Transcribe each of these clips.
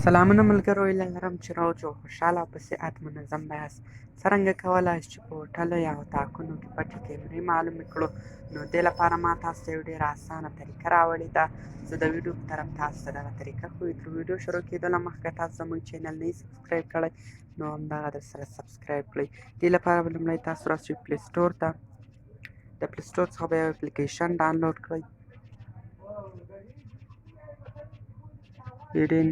سلامونه ملګرو، هیله لرم چې روغ او خوشحاله او په صحت منظم به یاست. څرنګه کولی شئ چې په هوټلو یا اطاقونو کې پټې کیمرې معلومې کړو؟ نو دې لپاره ما تاسو ته یو ډېره اسانه طریقه راوړې ده. زه د ویډیو په طرف تاسو ته دغه طریقه ښیو. تر ویډیو شروع کېدو نه مخکې تاسو زموږ چینل نه یې سبسکرایب کړی، نو همدغه درسره سبسکرایب کړئ. دې لپاره به لومړی تاسو راشئ پلی سټور ته. د پلی سټور څخه به یو اپلیکیشن ډاونلوډ کړئ. ایډین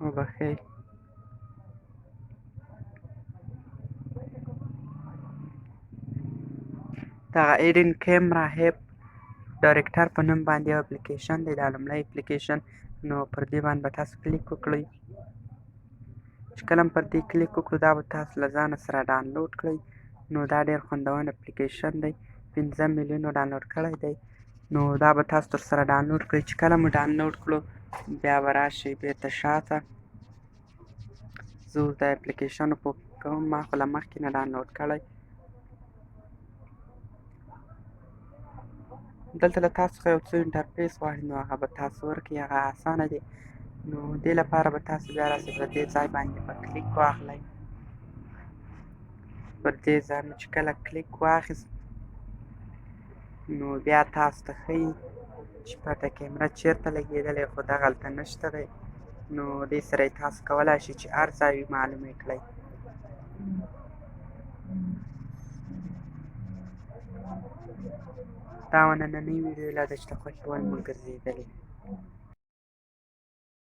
وبښئ. دغه ایډین کیمرا هیپ ډایرکټر په نوم باندې یو اپلیکیشن دی. دا لومړی اپلیکیشن، نو پر دې باندې به تاسو کلیک وکړئ. چې کله پر دې کلیک وکړو، دا به تاسو له ځانه سره ډاونلوډ کړئ. نو دا ډېر خوندور اپلیکیشن دی، 15 میلیونو ډاونلوډ کړی دی. نو دا به تاسو ورسره ډاونلوډ کړئ. چې کله مو ډاونلوډ کړو، بیا به راشئ بېرته شاته. زه اوس دا اپلیکیشن اوپن کوم. ما خو له مخکې نه ډاونلوډ کړی. دلته له تاسو څخه یو څه انټرفیس غواړي، نو هغه به تاسو ورکړئ. هغه اسانه دی. نو دې لپاره به تاسو بیا راشئ، پر دې ځای باندې به کلیک واخلئ. پر دې ځای مو چې کله کلیک واخیست، نو بیا تاسو ته ښیي چې پټه کیمره چېرته لګېدلې، خو دغلته نشته دی. نو دې سره یې تاسو کولی شئ چې هر ځای معلومې کړئ. دا نننۍ ویډیو لا ده چې د خوښې وړ مو ګرځېدلې.